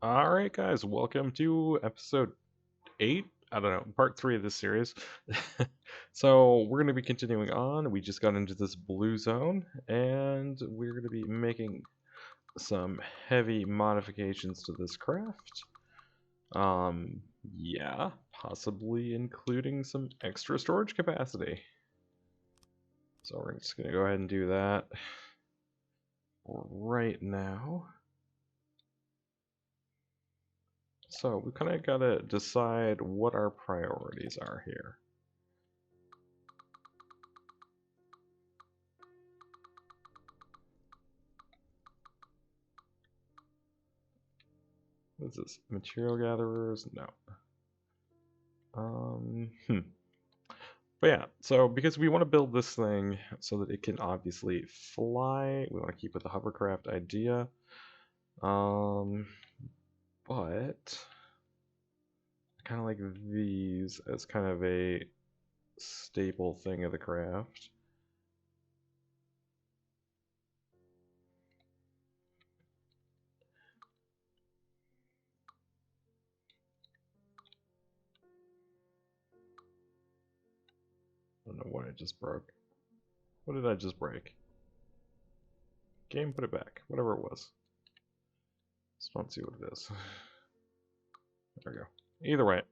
Alright, guys, welcome to episode 8. I don't know, part 3 of this series. So, we're going to be continuing on. We just got into this blue zone, and we're going to be making some heavy modifications to this craft. Yeah, possibly including some extra storage capacity. So, we're just going to go ahead and do that right now. So we kind of got to decide what our priorities are here. What is this? Material gatherers? No. But yeah, so because we want to build this thing so that it can obviously fly, we want to keep with the hovercraft idea. But I kind of like these as kind of a staple thing of the craft. I don't know what I just broke. What did I just break? Game, put it back. Whatever it was. Just want to see what it is. There we go. Either way.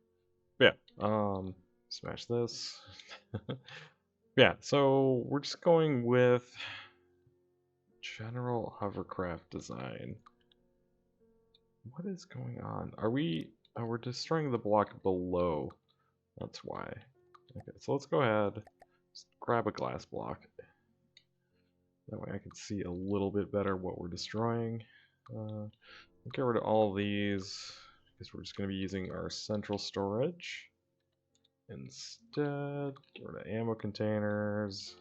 Yeah. Smash this. Yeah, so we're just going with general hovercraft design. What is going on? Are we... Oh, we're destroying the block below. That's why. Okay, so let's go ahead. Just grab a glass block. That way I can see a little bit better what we're destroying. Get rid of all these, because we're just going to be using our central storage. Instead, get rid of ammo containers.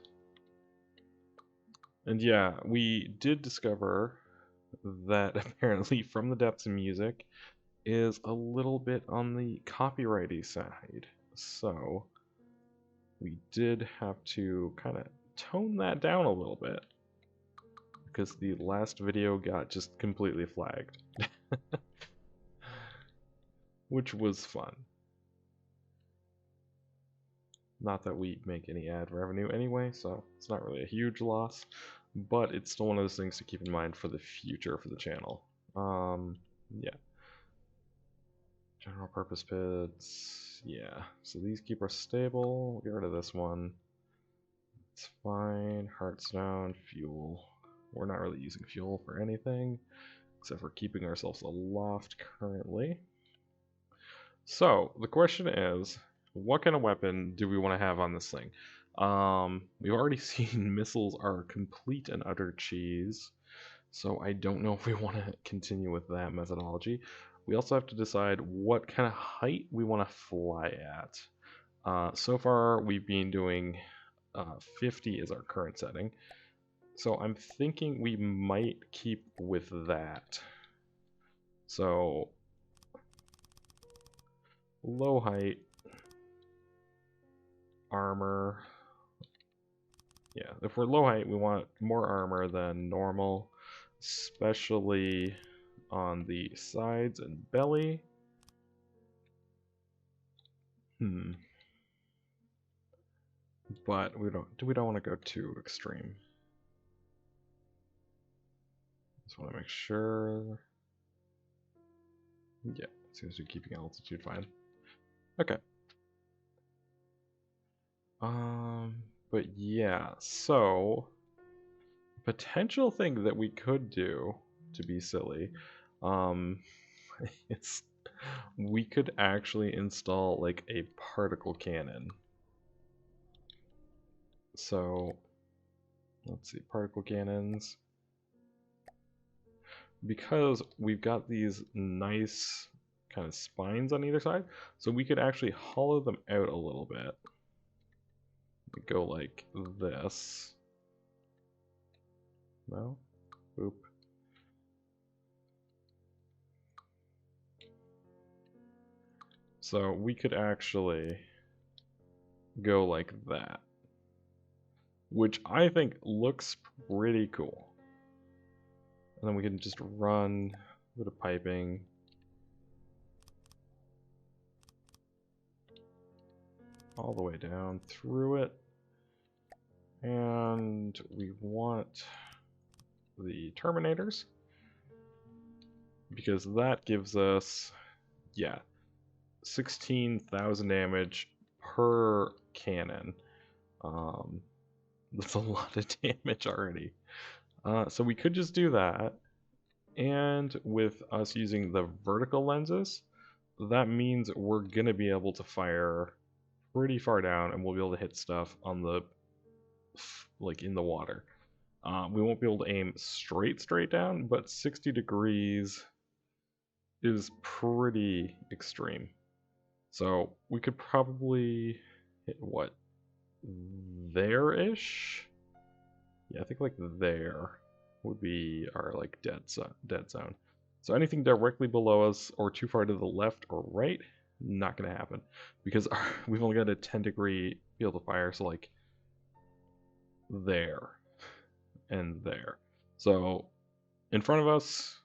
And yeah, we did discover that apparently From the Depths of Music is a little bit on the copyrighty side. So we did have to kind of tone that down a little bit because the last video got just completely flagged. Which was fun. Not that we make any ad revenue anyway, so it's not really a huge loss, but it's still one of those things to keep in mind for the future for the channel. Yeah. General purpose pits, yeah. So these keep us stable. We'll get rid of this one. It's fine. Heartstone, fuel. We're not really using fuel for anything, except for keeping ourselves aloft currently. So, the question is, what kind of weapon do we want to have on this thing? We've already seen missiles are complete and utter cheese, so I don't know if we want to continue with that methodology. We also have to decide what kind of height we want to fly at. So far, we've been doing 50 is our current setting, so I'm thinking we might keep with that. So, low height, armor. Yeah, if we're low height, we want more armor than normal, especially on the sides and belly. But we don't want to go too extreme. Just want to make sure. Yeah, seems to be keeping altitude fine. Okay. But yeah, so potential thing that we could do to be silly, it's we could actually install like a particle cannon. So let's see, particle cannons. Because we've got these nice kind of spines on either side, so we could actually hollow them out a little bit. Go like this. No? Oop. So we could actually go like that, which I think looks pretty cool. And then we can just run a bit of piping. all the way down through it. And we want the Terminators, because that gives us, yeah, 16,000 damage per cannon. That's a lot of damage already. So we could just do that, and with us using the vertical lenses, that means we're going to be able to fire pretty far down, and we'll be able to hit stuff on the, like, in the water. We won't be able to aim straight down, but 60 degrees is pretty extreme. So we could probably hit, what, there-ish? Yeah, I think like there would be our like dead zone. So anything directly below us or too far to the left or right, not gonna happen, because we've only got a 10-degree field of fire. So like there and there. So in front of us,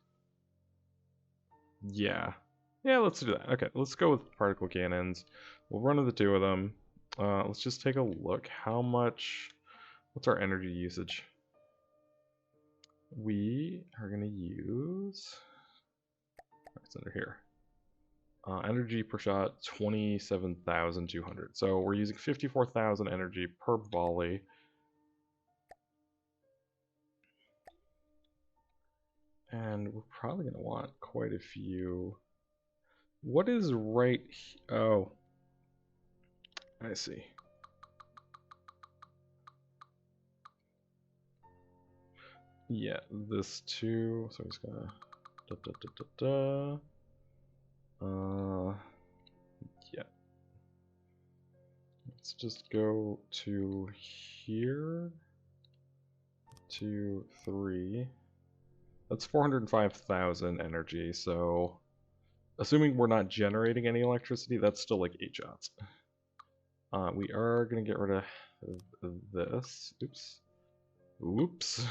yeah, let's do that. Okay, let's go with particle cannons. We'll run into 2 of them. Let's just take a look. How much? What's our energy usage? We are going to use, it's under here, energy per shot 27,200. So we're using 54,000 energy per volley. And we're probably going to want quite a few. What is right? Oh, I see. Yeah, this too. So he's gonna yeah. Let's just go to here. 2, 3. That's 405,000 energy. So, assuming we're not generating any electricity, that's still like 8 shots. We are gonna get rid of this. Oops.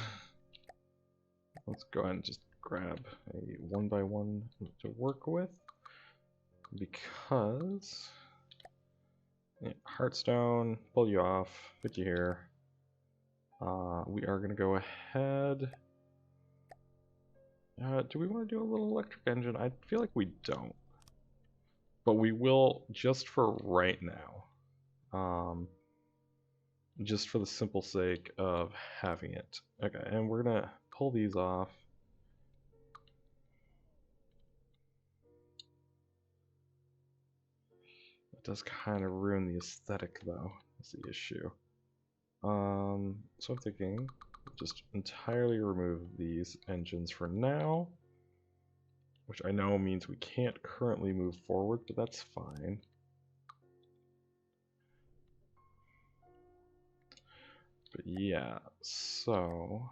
Let's go ahead and just grab a 1x1 to work with, because yeah, Heartstone, pull you off, put you here. We are going to go ahead. Do we want to do a little electric engine? I feel like we don't, but we will just for right now. Just for the simple sake of having it. Okay, and we're going to pull these off. It does kind of ruin the aesthetic, though. That's the issue. So I'm thinking just entirely remove these engines for now, which I know means we can't currently move forward, but that's fine. But yeah, so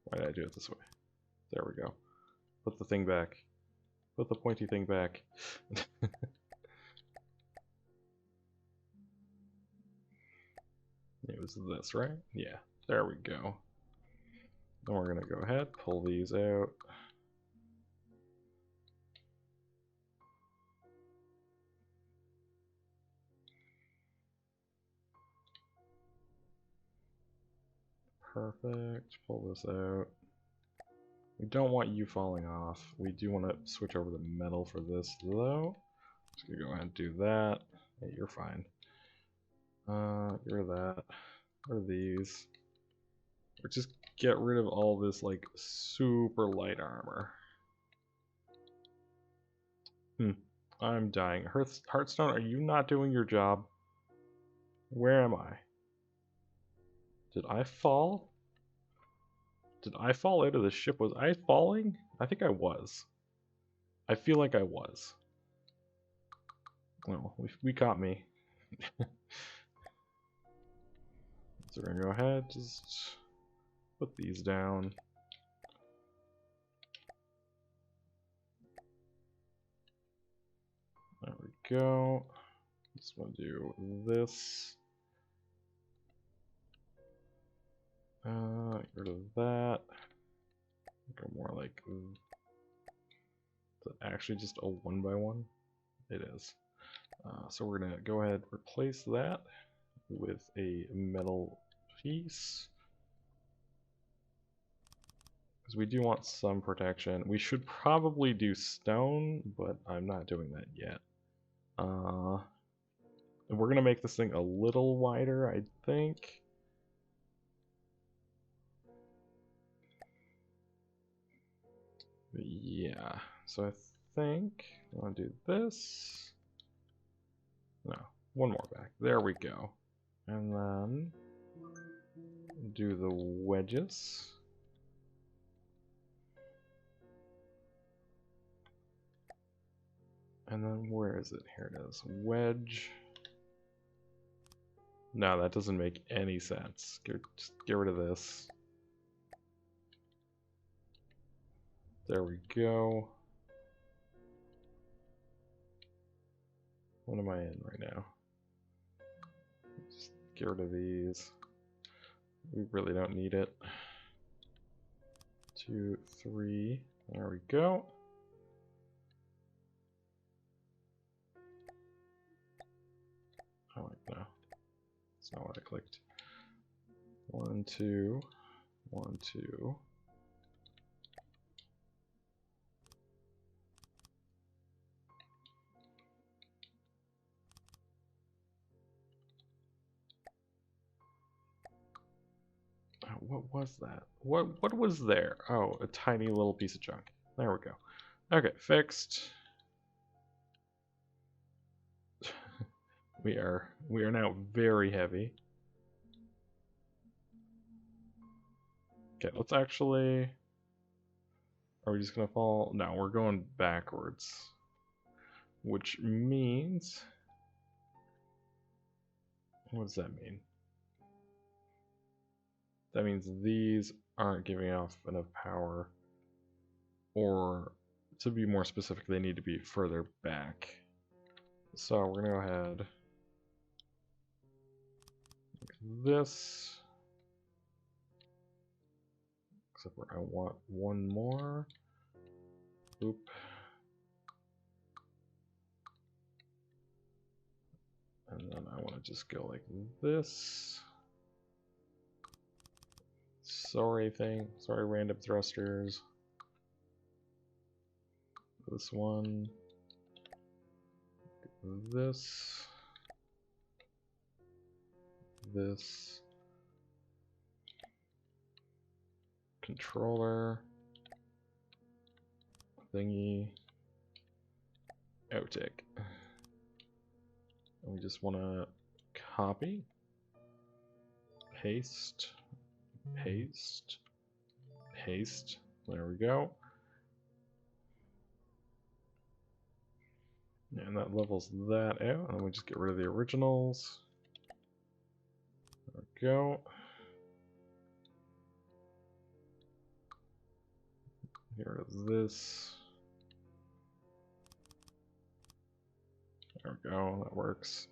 why did I do it this way? There we go. Put the thing back. Put the pointy thing back. It was this, right? Yeah, there we go. Then we're gonna go ahead, pull these out. Perfect, pull this out. We don't want you falling off. We do want to switch over to metal for this, though. Just gonna go ahead and do that. Hey, you're fine. Get rid of that. What are these? Or just get rid of all this, like, super light armor. I'm dying. Heartstone, are you not doing your job? Where am I? Did I fall? Did I fall out of the ship? Was I falling? I think I was. I feel like I was. Well, we caught me. So we're gonna go ahead, just put these down. There we go. Just want to do this. Get rid of that. Go more like. Is it actually just a 1x1? It is. So we're gonna go ahead and replace that with a metal piece. Because we do want some protection. We should probably do stone, but I'm not doing that yet. We're going to make this thing a little wider, I think. But yeah, so I think I want to do this. No, one more back. There we go. And then do the wedges. And then where is it? Here it is. Wedge. No, that doesn't make any sense. Just get rid of this. There we go. What am I in right now? Just get rid of these. We really don't need it. 2, 3. There we go. Oh, wait, no. That's not what I clicked. 1, 2. 1, 2. Oh, what was that? What was there? Oh, a tiny little piece of junk. There we go. Okay, fixed. we are now very heavy. Okay, let's actually... Are we just gonna fall? No, we're going backwards. Which means... What does that mean? That means these aren't giving off enough power. Or, to be more specific, they need to be further back. So we're gonna go ahead like this. Except for I want one more. Oop. And then I want to just go like this. Sorry random thrusters. This one. This. This. Controller. Thingy. Outtake. And we just want to copy. Paste. Paste. Paste. There we go. And that levels that out. And we just get rid of the originals. There we go. Get rid of this. There we go, that works.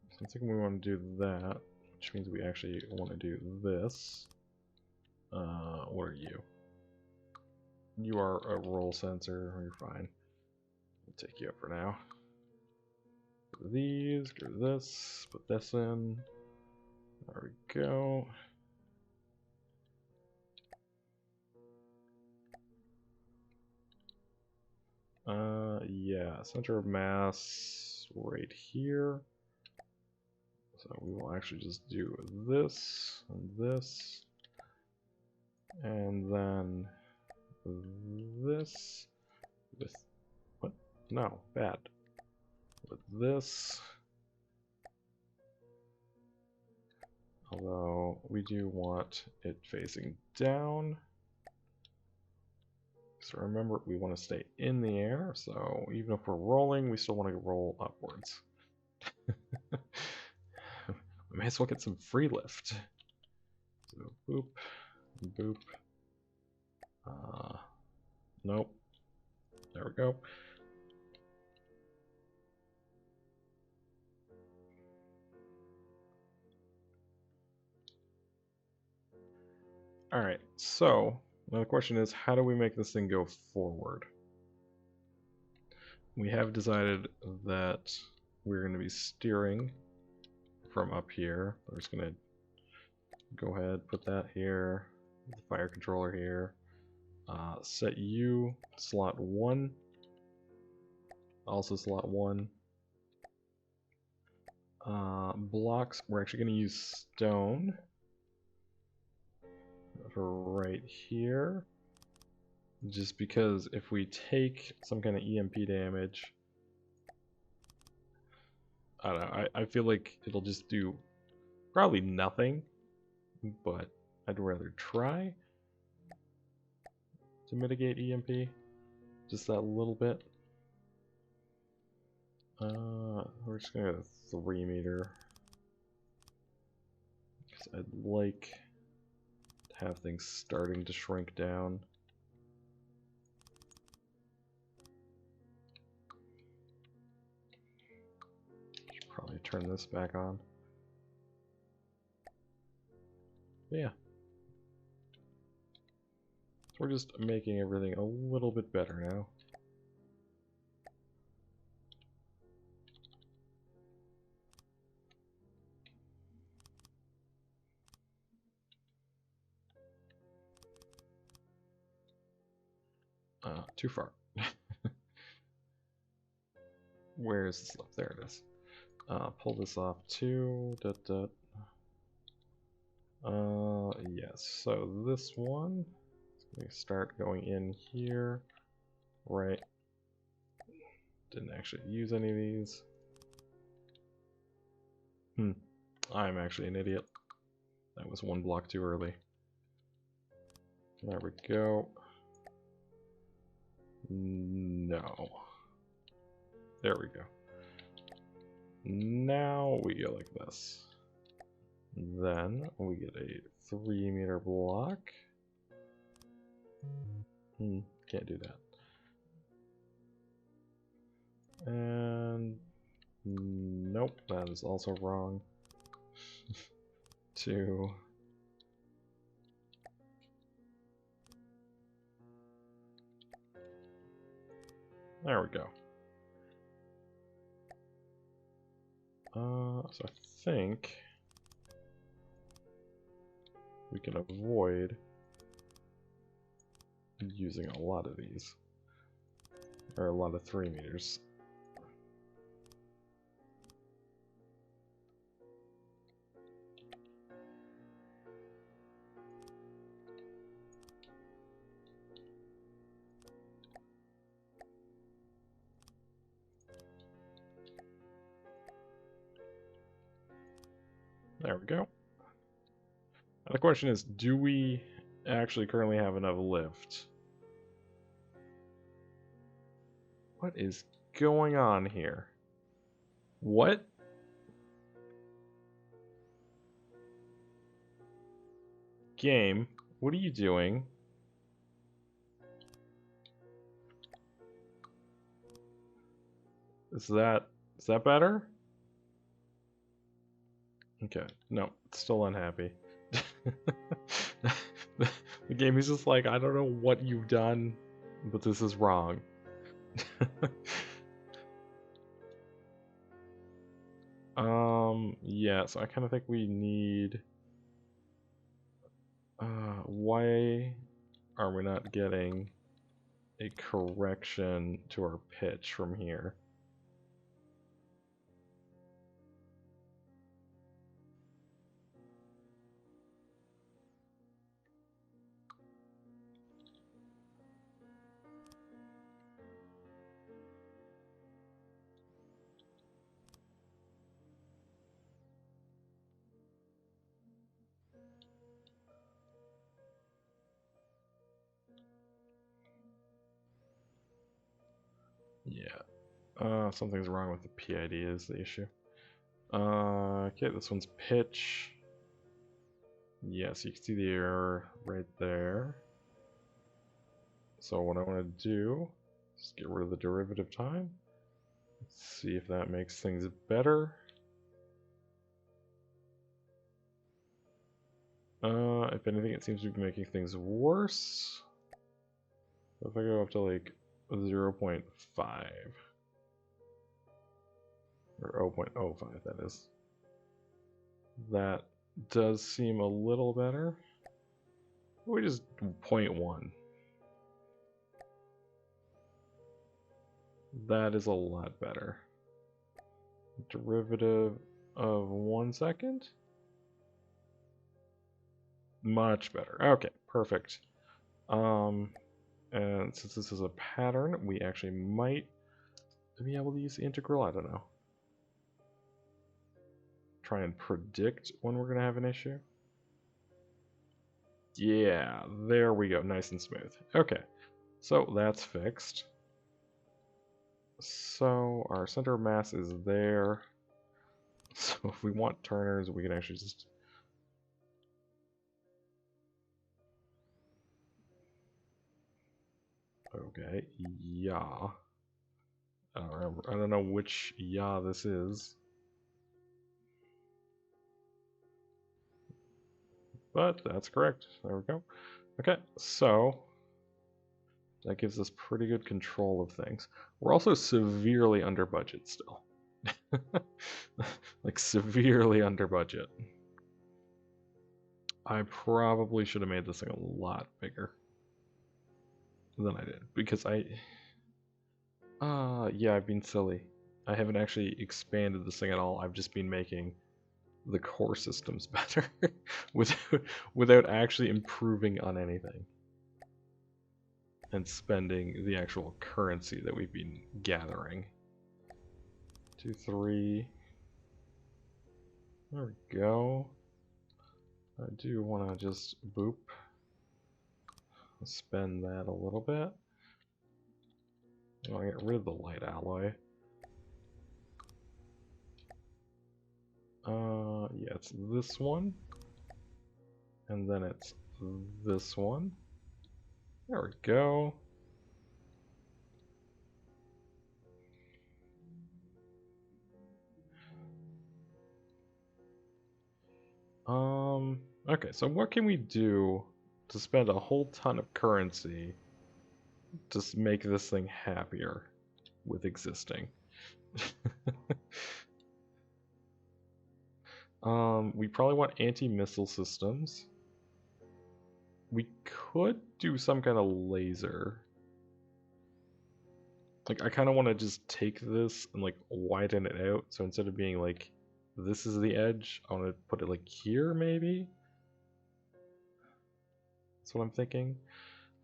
So I think we want to do that, which means we actually want to do this. What are you? You are a roll sensor, you're fine. We'll take you up for now. Get rid of these, get rid of this, put this in. There we go. Yeah, center of mass right here. So we will actually just do this and this. And then this with, what? No, bad. With this. Although we do want it facing down. So remember, we want to stay in the air, so even if we're rolling, we still want to roll upwards. We may as well get some free lift. So boop, boop. Nope. There we go. Alright, so now the question is, how do we make this thing go forward? We have decided that we're going to be steering from up here. We're just going to go ahead, put that here, the fire controller here. Set you slot 1, also slot 1. Blocks, we're actually going to use stone for right here, just because if we take some kind of EMP damage, I don't know, I feel like it'll just do probably nothing, but I'd rather try to mitigate EMP just that little bit. We're just gonna go 3 meter, because I'd like to have things starting to shrink down. Should probably turn this back on. But yeah. So we're just making everything a little bit better now. Too far. Where is this left? There it is. Pull this off too. Yes, so this one, we start going in here, right? Didn't actually use any of these. I'm actually an idiot. That was 1 block too early. There we go. No. There we go. Now we go like this. Then we get a 3 meter block. Can't do that. And nope, that is also wrong. 2. There we go. So I think we can avoid using a lot of these, or a lot of 3 meters. There we go. Now the question is, do we actually currently have enough lift? What is going on here? What? Game, what are you doing? Is that better? Okay, no, still unhappy. The game is just like, I don't know what you've done, but this is wrong. Yeah, so I kind of think we need... why are we not getting a correction to our pitch from here? Yeah. Something's wrong with the PID is the issue. Okay, this one's pitch. Yes, you can see the error right there. So what I want to do is get rid of the derivative time. Let's see if that makes things better. If anything, it seems to be making things worse. If I go up to like 0.5 or 0.05, that is. That does seem a little better. We just 0.1. That is a lot better. Derivative of 1 second? Much better. Okay, perfect. And since this is a pattern, we actually might be able to use the integral. I don't know. Try and predict when we're going to have an issue. Yeah, there we go. Nice and smooth. Okay, so that's fixed. So our center of mass is there. So if we want turners, we can actually just... Okay, yeah. I don't know which yeah this is. But that's correct. There we go. Okay, so that gives us pretty good control of things. We're also severely under budget still. Like, severely under budget. I probably should have made this thing a lot bigger than I did, because yeah, I've been silly. I haven't actually expanded this thing at all. I've just been making the core systems better without actually improving on anything and spending the actual currency that we've been gathering. 2, 3. There we go. I do want to just boop. Spend that a little bit. I want to get rid of the light alloy. Yeah, it's this one. And then it's this one. There we go. Okay, so what can we do to spend a whole ton of currency to make this thing happier with existing? We probably want anti-missile systems. We could do some kind of laser. Like, I kind of want to just take this and, like, widen it out. So instead of being, like, this is the edge, I want to put it, like, here, maybe? That's what I'm thinking.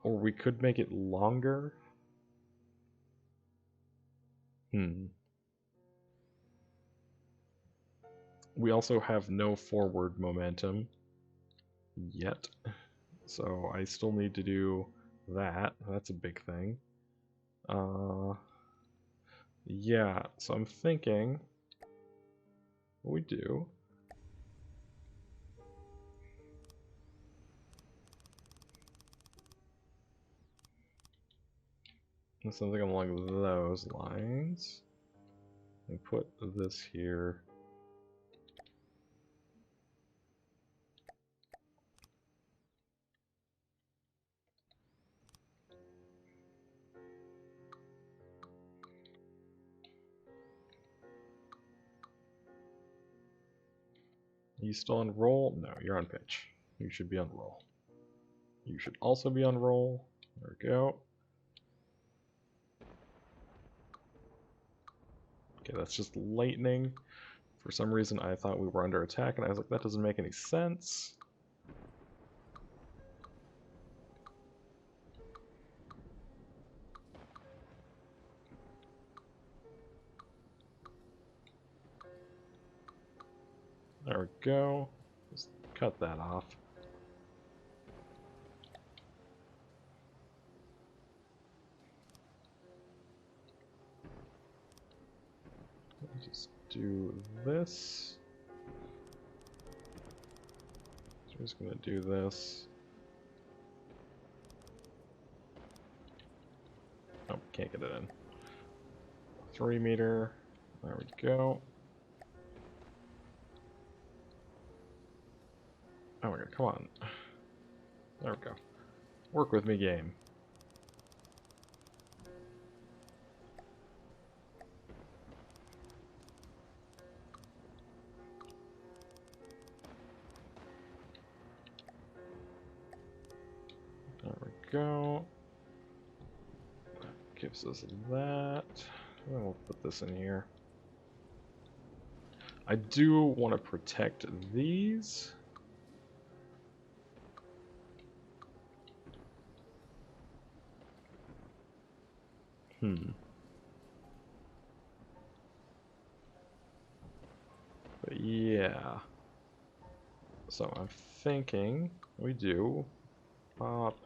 Or we could make it longer. We also have no forward momentum yet. So I still need to do that. That's a big thing. Yeah, so I'm thinking what we do is something along those lines. And put this here. Are you still on roll? No, you're on pitch. You should be on roll. You should also be on roll. There we go. Okay, that's just lightning. For some reason I thought we were under attack, and I was like, that doesn't make any sense. There we go. Just cut that off. Just do this. So we're just gonna do this. Oh, can't get it in. 3 meter. There we go. Oh my god, come on. There we go. Work with me, game. There we go. That gives us that. And then we'll put this in here. I do want to protect these. But yeah. So I'm thinking we do pop,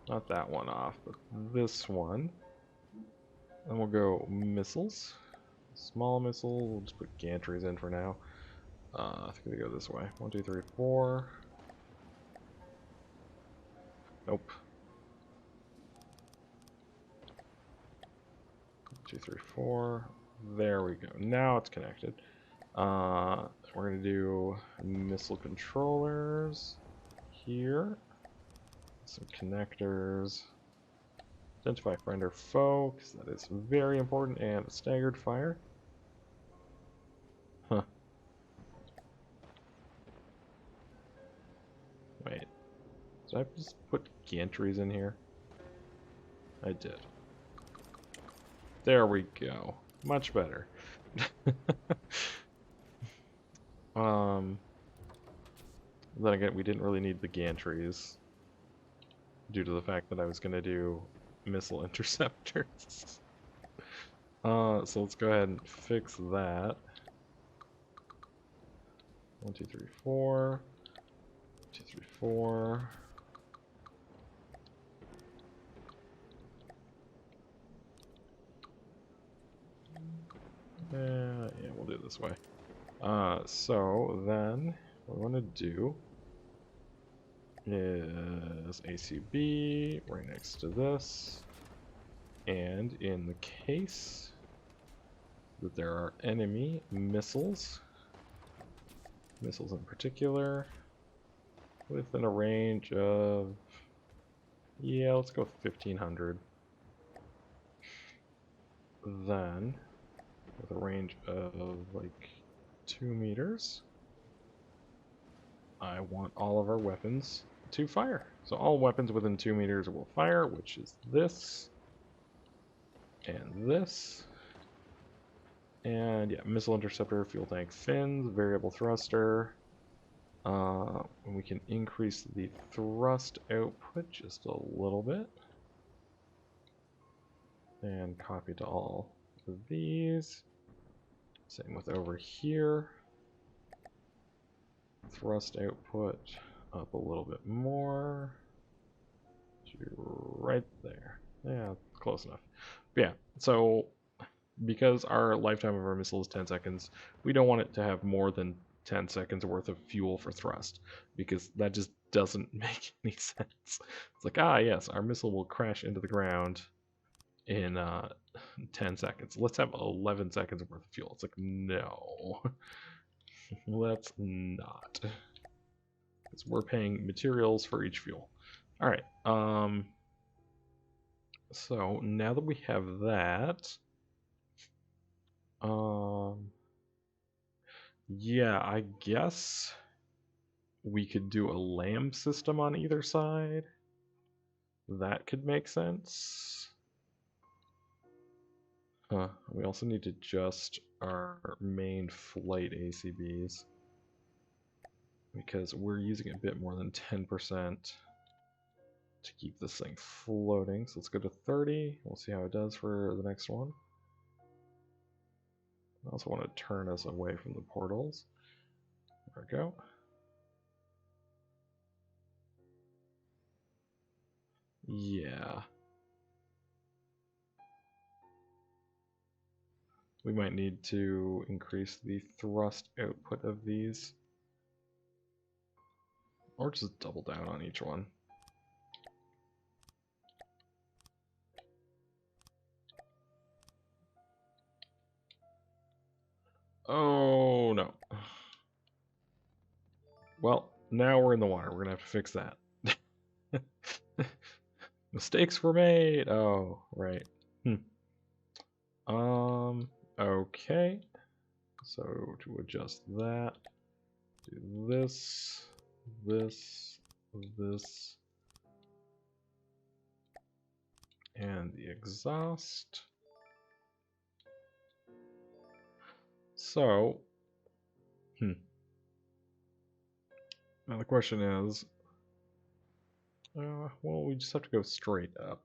not that one off, but this one. And we'll go missiles. Small missile, we'll just put gantries in for now. I think we go this way. 1, 2, 3, 4. Nope. 2, 3, 4. There we go. Now it's connected. We're gonna do missile controllers here. Some connectors. Identify friend or foe, because that is very important, and staggered fire. Huh. Wait. Did I just put gantries in here? I did. There we go. Much better. Then again, we didn't really need the gantries due to the fact that I was going to do missile interceptors. So let's go ahead and fix that. 1, 2, 3, 4. 2, 3, 4. Yeah, we'll do it this way. So then what we want to do is ACB right next to this, and in the case that there are enemy missiles in particular, within a range of, yeah, let's go with 1500, then with a range of like 2 meters, I want all of our weapons to fire. So all weapons within 2 meters will fire, which is this and this. And yeah, missile interceptor, fuel tank fins, variable thruster. We can increase the thrust output just a little bit. And copy to all of these. Same with over here. Thrust output up a little bit more. Right there. Yeah, close enough. But yeah, so because our lifetime of our missile is 10 seconds, we don't want it to have more than 10 seconds worth of fuel for thrust, because that just doesn't make any sense. It's like, yes, our missile will crash into the ground in 10 seconds. Let's have 11 seconds worth of fuel. It's like, no. Let's not. Because we're paying materials for each fuel. Alright, so now that we have that, yeah, I guess we could do a LAM system on either side. That could make sense. We also need to adjust our main flight ACBs, because we're using a bit more than 10% to keep this thing floating. So let's go to 30. We'll see how it does for the next one. I also want to turn us away from the portals. There we go. Yeah. We might need to increase the thrust output of these. Or just double down on each one. Oh no. Well, now we're in the water. We're gonna have to fix that. Mistakes were made. Oh, right. Okay. So to adjust that, do this, this, this, and the exhaust. So, now the question is, well, we just have to go straight up.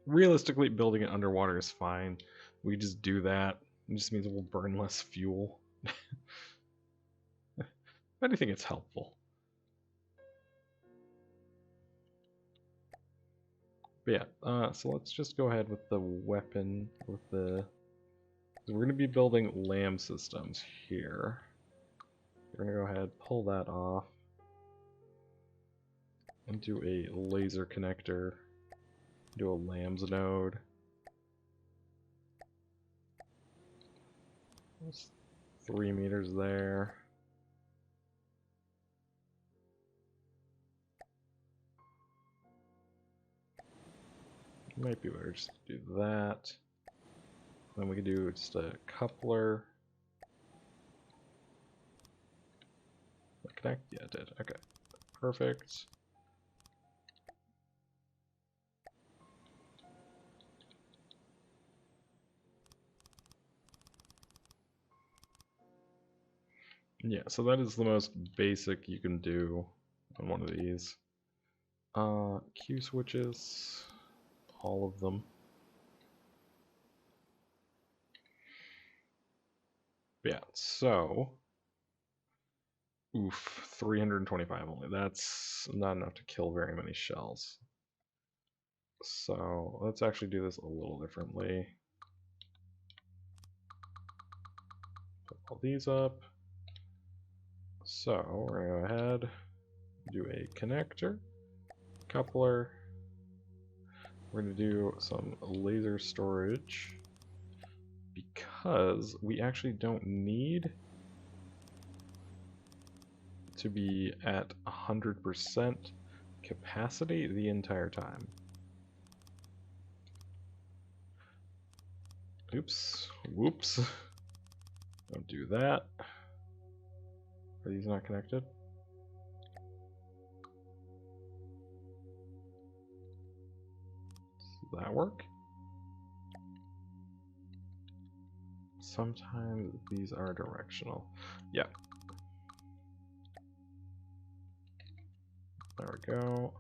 Realistically, building it underwater is fine. We just do that. It just means we'll burn less fuel. I do think it's helpful. But yeah, so let's just go ahead with the weapon, with the... We're going to be building LAM systems here. We're going to go ahead, pull that off, and do a laser connector, do a LAMS node. That's 3 meters there. Might be better just to do that. Then we can do just a coupler. Connect? Yeah, it did. Okay. Perfect. Yeah, so that is the most basic you can do on one of these. Q switches, all of them. Yeah, so, oof, 325 only. That's not enough to kill very many shells. So let's actually do this a little differently. Put all these up. So we're gonna go ahead, do a connector, coupler. We're gonna do some laser storage because we actually don't need to be at 100% capacity the entire time. Oops, whoops. Don't do that. Are these not connected? Does that work? Sometimes these are directional. Yeah. There we go.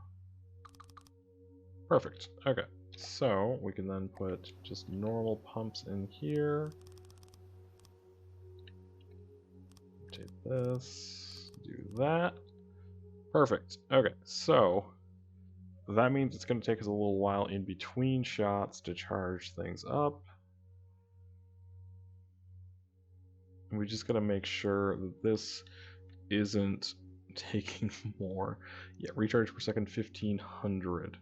Perfect. Okay. So we can then put just normal pumps in here. Take this, do that. Perfect. Okay, so that means it's going to take us a little while in between shots to charge things up. We just got to make sure that this isn't taking more. Yeah, recharge per second 1500.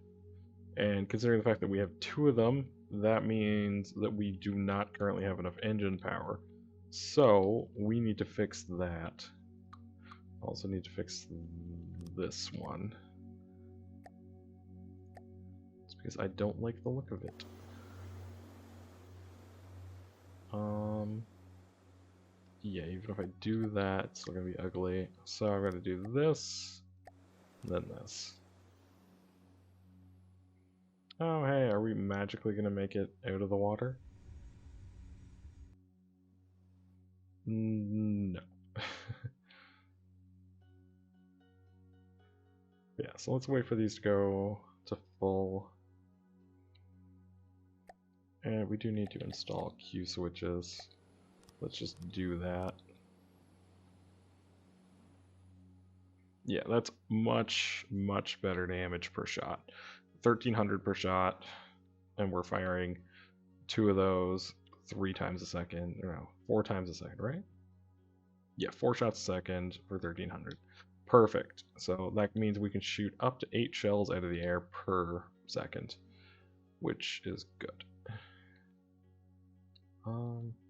And considering the fact that we have 2 of them, that means that we do not currently have enough engine power. So we need to fix that. Also need to fix this one. It's because I don't like the look of it. Yeah, even if I do that, it's still gonna be ugly. So I'm gonna do this, then this. Oh hey, are we magically gonna make it out of the water? No. Yeah, so let's wait for these to go to full. And we do need to install Q switches. Let's just do that. Yeah, that's much, much better damage per shot. 1300 per shot, and we're firing 2 of those 3 times a second. No, 4 times a second, right? Yeah, 4 shots a second for 1300. Perfect. So that means we can shoot up to 8 shells out of the air per second, which is good.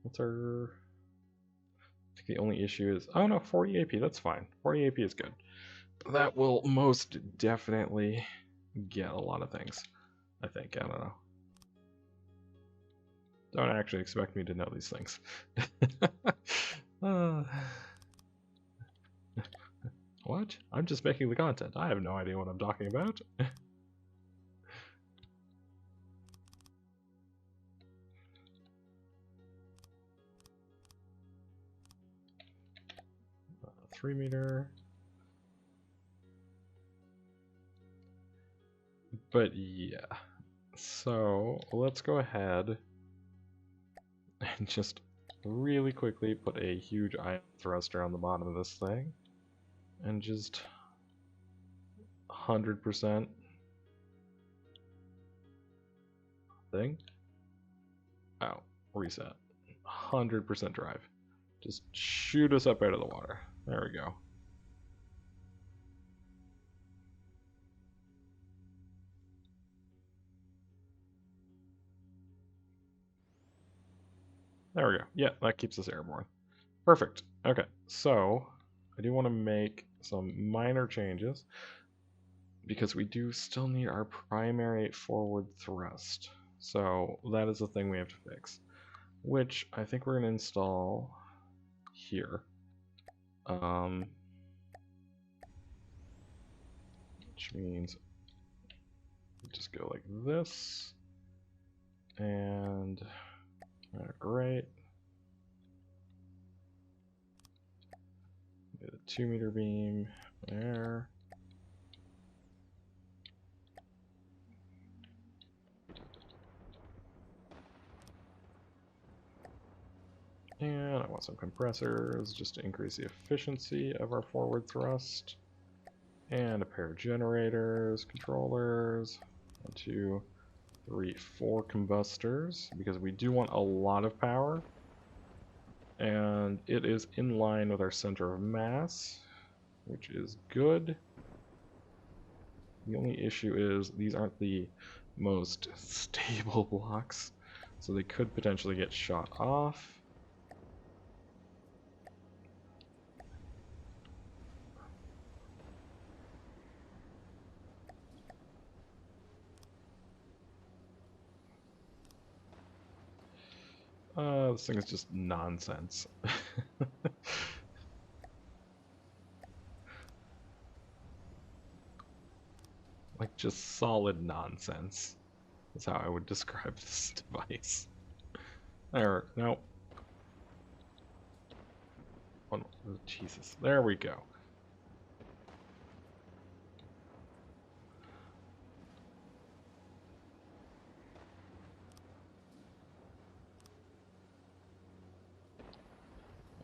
What's our... I The only issue is, oh no, 40 AP, that's fine. 40 AP is good. That will most definitely get a lot of things, I think. I don't know. Don't actually expect me to know these things. What? I'm just making the content. I have no idea what I'm talking about. 3 meter. But yeah, so let's go ahead and just really quickly put a huge ion thruster on the bottom of this thing and just 100% thing. Oh, reset. 100% drive. Just shoot us up out of the water. There we go. There we go. Yeah, that keeps us airborne. Perfect. Okay, so I do want to make some minor changes because we do still need our primary forward thrust. So that is the thing we have to fix, which I think we're going to install here. Which means just go like this, and great. Get a 2 meter beam there. And I want some compressors just to increase the efficiency of our forward thrust. And a pair of generators, controllers, 1, 2, 3, 4 combustors, because we do want a lot of power. And it is in line with our center of mass, which is good. The only issue is these aren't the most stable blocks, so they could potentially get shot off. This thing is just nonsense. Like, just solid nonsense is how I would describe this device. There, no. Oh, Jesus, there we go.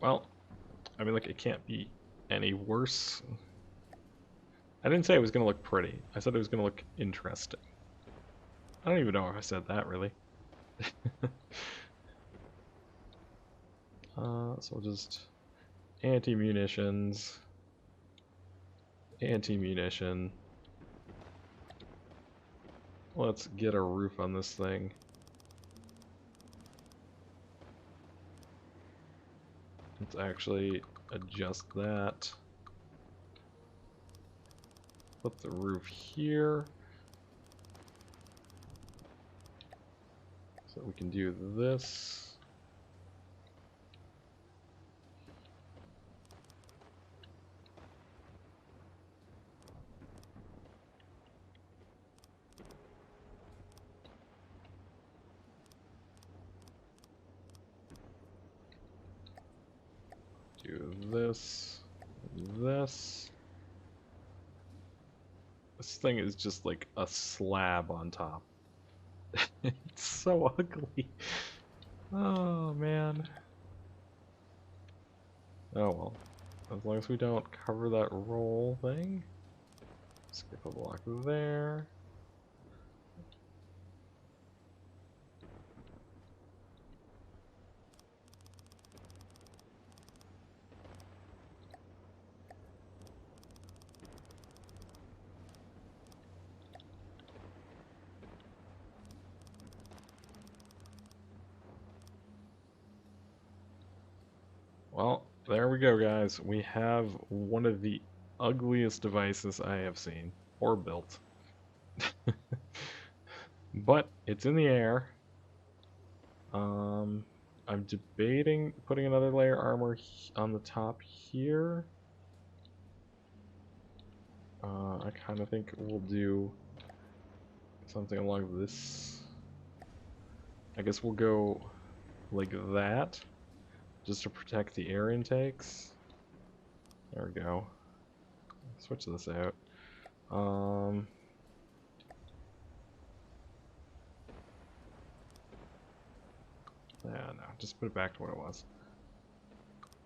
Well, I mean, like, it can't be any worse. I didn't say it was going to look pretty. I said it was going to look interesting. I don't even know if I said that, really. So we'll just anti-munitions, anti-munition. Let's get a roof on this thing. Let's actually adjust that. Put the roof here. So we can do this. Do this. This. This thing is just like a slab on top. It's so ugly. Oh, man. Oh, well. As long as we don't cover that roll thing. Skip a block there. Well, there we go, guys. We have one of the ugliest devices I have seen or built. But it's in the air. I'm debating putting another layer armor on the top here. I kind of think we'll do something along this. I guess we'll go like that, just to protect the air intakes. There we go. Switch this out. Yeah, no, just put it back to what it was.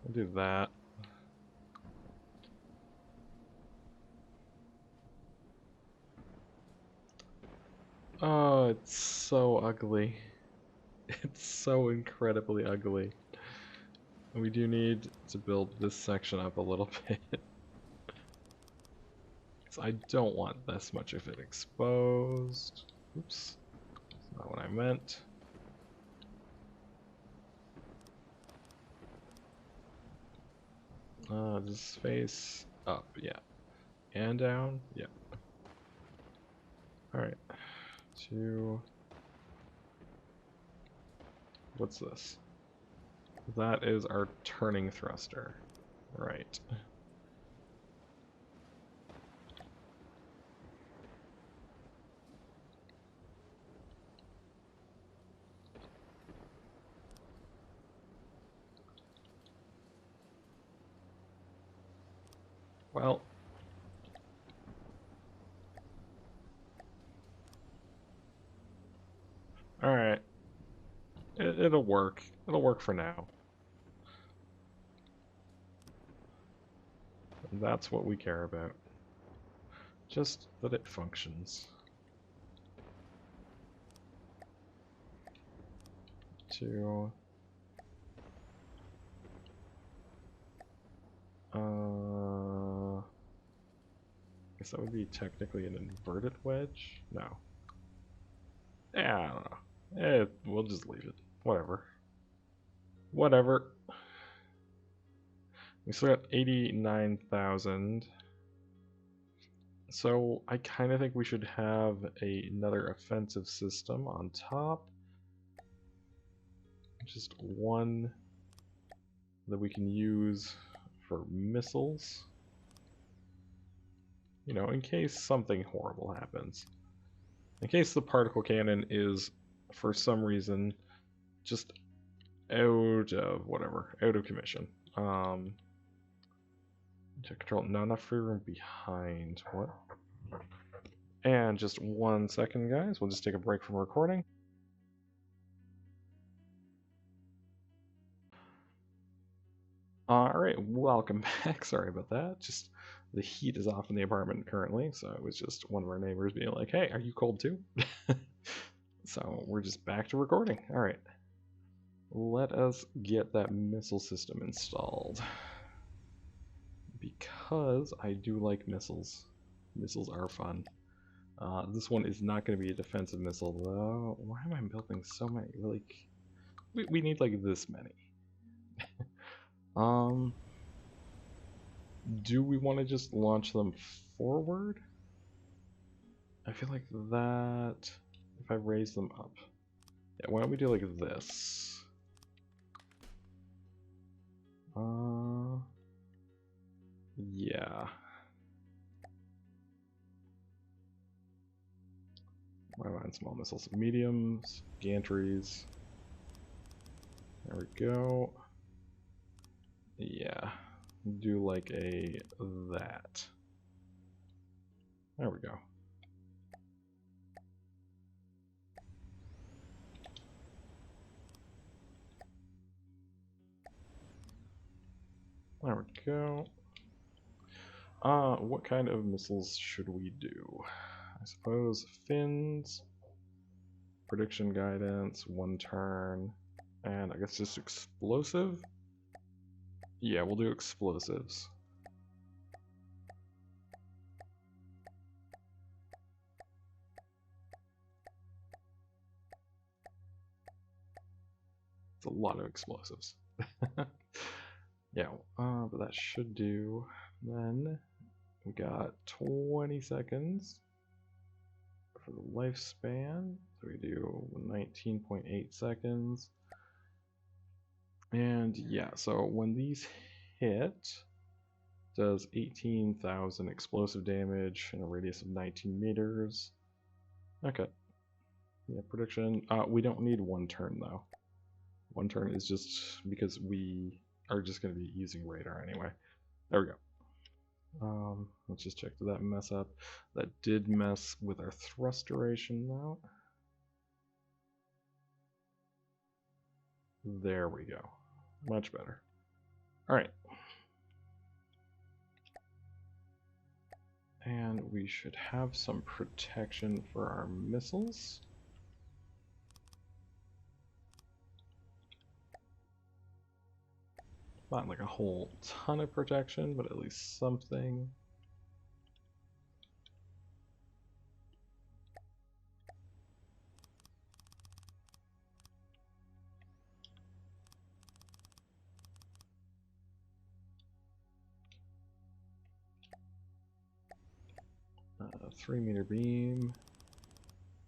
We'll do that. Oh, it's so ugly. It's so incredibly ugly. We do need to build this section up a little bit. I don't want this much of it exposed. Oops. That's not what I meant. Just face up, yeah. And down, yeah. Alright. What's this? That is our turning thruster. Right. Well, alright. It'll work. It'll work for now. And that's what we care about. Just that it functions. Guess that would be technically an inverted wedge? No. Yeah, I don't know. We'll just leave it. Whatever. Whatever. We still got 89,000. So I kind of think we should have another offensive system on top. Just one that we can use for missiles. You know, in case something horrible happens. In case the particle cannon is, for some reason, just out of commission. To control, not enough free room behind. What? And just 1 second, guys. We'll just take a break from recording. Alright, welcome back. Sorry about that. Just the heat is off in the apartment currently, so it was just one of our neighbors being like, hey, are you cold too? So we're just back to recording. Alright. Let us get that missile system installed. Because I do like missiles. Missiles are fun. This one is not going to be a defensive missile, though. Why am I building so many? Like, we need like this many. Do we want to just launch them forward? I feel like that, if I raise them up. Yeah, why don't we do like this? Yeah. Why am I on small missiles? Mediums, gantries. There we go. Yeah. Do like a that. There we go. There we go. What kind of missiles should we do? I suppose fins, prediction guidance, 1 turn, and I guess just explosive? Yeah, we'll do explosives. It's a lot of explosives. Yeah, but that should do. Then we got 20 seconds for the lifespan. So we do 19.8 seconds. And yeah, so when these hit, does 18,000 explosive damage in a radius of 19 meters. Okay. Yeah, prediction. We don't need one turn though. One turn is just because we are just going to be using radar anyway. There we go. Let's just check, did that mess up? That did mess with our thrust duration though. There we go. Much better. Alright. And we should have some protection for our missiles. Not like a whole ton of protection, but at least something. A 3-meter beam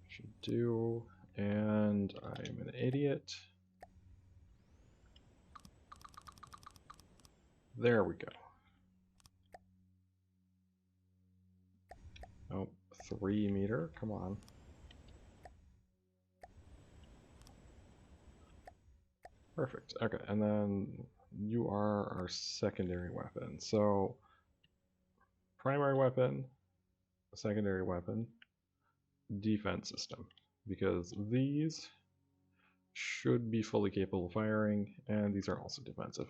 should do, and I'm an idiot. There we go. Oh, 3-meter, come on. Perfect, okay, and then you are our secondary weapon. So, primary weapon, secondary weapon, defense system. Because these should be fully capable of firing, and these are also defensive.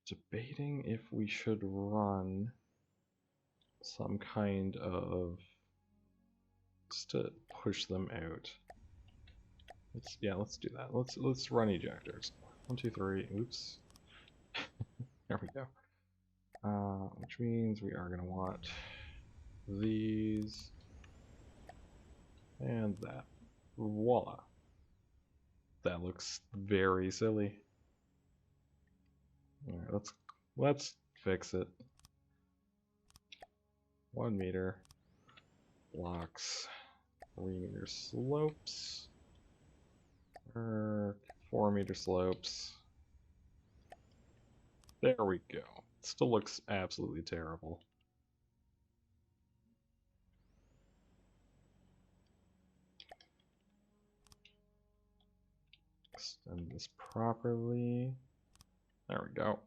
Debating if we should run some kind of just to push them out. Let's do that. Let's run ejectors. 1, 2, 3. Oops. There we go. Which means we are gonna want these and that. Voila. That looks very silly. Alright, let's fix it. 1 meter blocks, 3-meter slopes, 4-meter slopes. There we go. Still looks absolutely terrible. Extend this properly. There we go.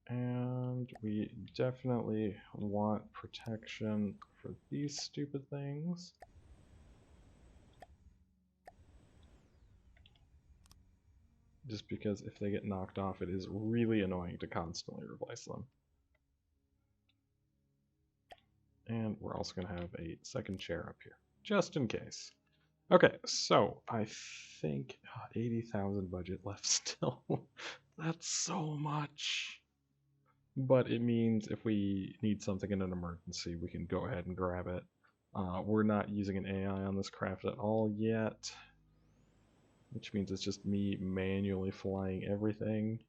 And we definitely want protection for these stupid things. Just because if they get knocked off, it is really annoying to constantly replace them. And we're also going to have a second chair up here, just in case. Okay, so I think 80,000 budget left still. That's so much. But it means if we need something in an emergency, we can go ahead and grab it. We're not using an AI on this craft at all yet, which means it's just me manually flying everything.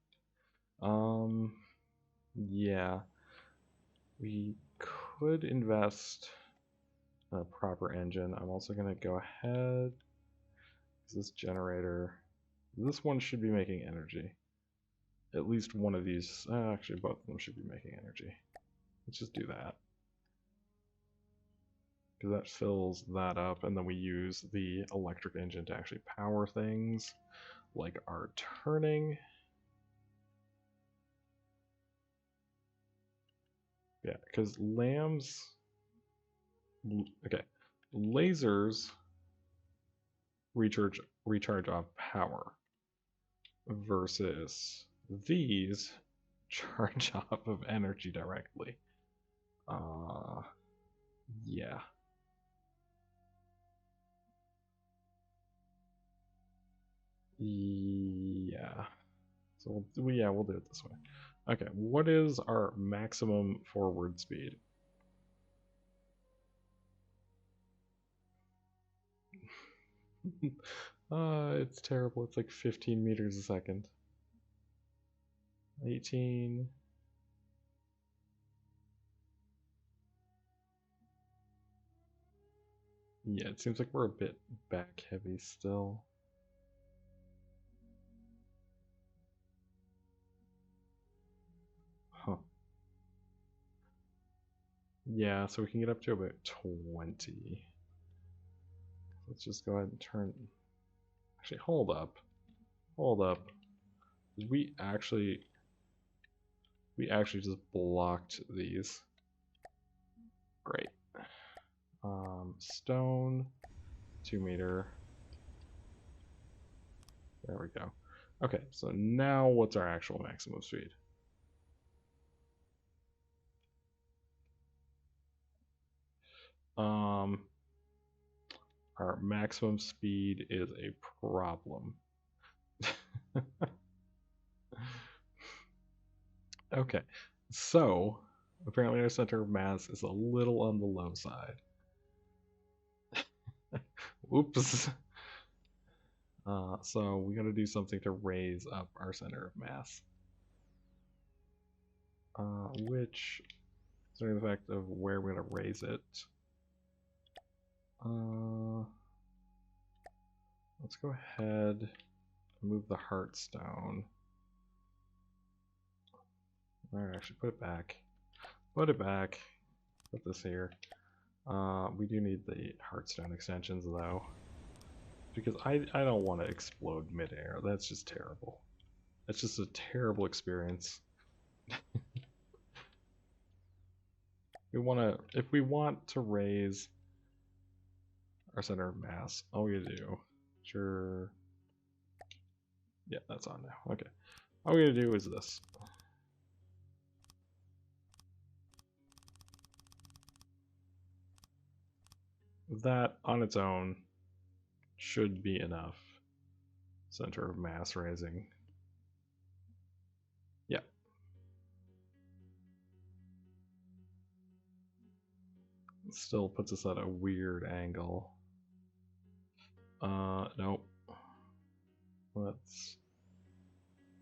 Yeah. We could invest in a proper engine. I'm also going to go ahead. This generator, this one should be making energy. At least one of these, actually both of them should be making energy. Let's just do that. Because that fills that up, and then we use the electric engine to actually power things, like our turning. Yeah, because lambs... Okay, lasers recharge off power, versus these charge off of energy directly. Yeah. Yeah. So we'll do it this way. Okay, what is our maximum forward speed? It's terrible. It's like 15 meters a second. 18. Yeah, it seems like we're a bit back heavy still. Huh. Yeah, so we can get up to about 20. Let's just go ahead and turn. Actually, hold up. Hold up. We actually just blocked these. Great. Stone, 2 meter. There we go. Okay, so now what's our actual maximum speed? Our maximum speed is a problem. Okay, so apparently our center of mass is a little on the low side. Oops. So we gotta do something to raise up our center of mass. Which, considering the fact of where we're gonna raise it, let's go ahead and move the Heartstone. Alright, actually put it back. Put it back. Put this here. We do need the Heartstone extensions though. Because I don't want to explode midair. That's just terrible. That's just a terrible experience. If we want to raise our center of mass, all we gotta do, sure, yeah, that's on now. Okay, all we gotta do is this. That on its own should be enough center of mass raising. Yeah. It still puts us at a weird angle. Nope. Let's.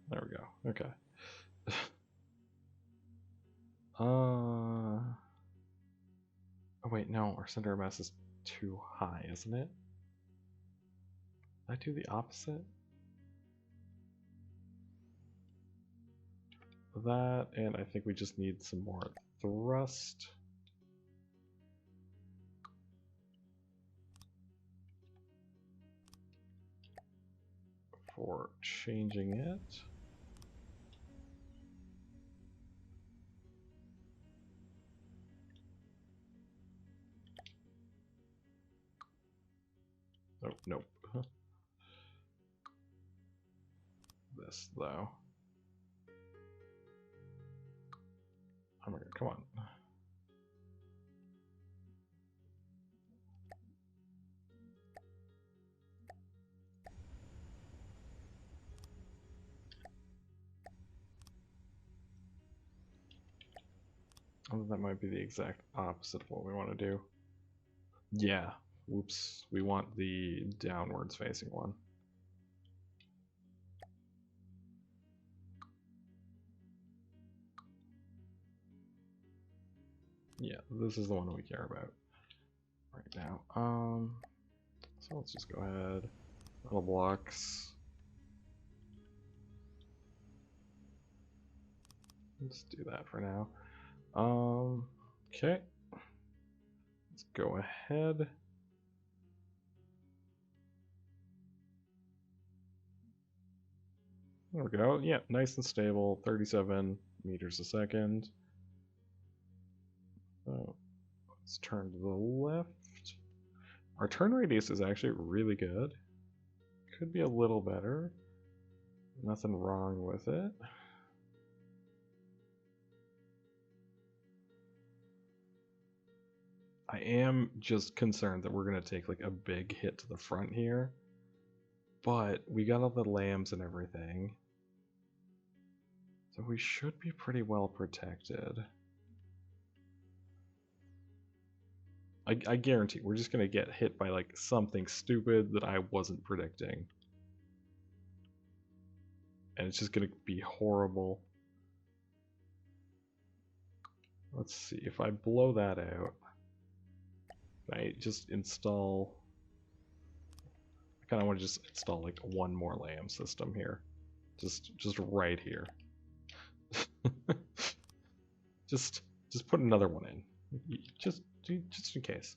There we go. Okay. Oh wait, no, our center of mass is too high, isn't it? Did I do the opposite? That, and I think we just need some more thrust. For changing it. Oh, nope. This, though. Oh my god, come on. Oh, that might be the exact opposite of what we want to do. Yeah. Whoops. We want the downwards facing one. Yeah, this is the one that we care about right now. So let's just go ahead. Little blocks. Let's do that for now. Okay. Let's go ahead. There we go. Yeah, nice and stable. 37 meters a second. So let's turn to the left. Our turn radius is actually really good. Could be a little better. Nothing wrong with it. I am just concerned that we're going to take like a big hit to the front here. But we got all the lambs and everything. So we should be pretty well protected. I guarantee we're just gonna get hit by like something stupid that I wasn't predicting. And it's just gonna be horrible. Let's see, if I blow that out, I just install... I kind of want to just install like one more LAM system here. Just right here. just put another one in. Just in case.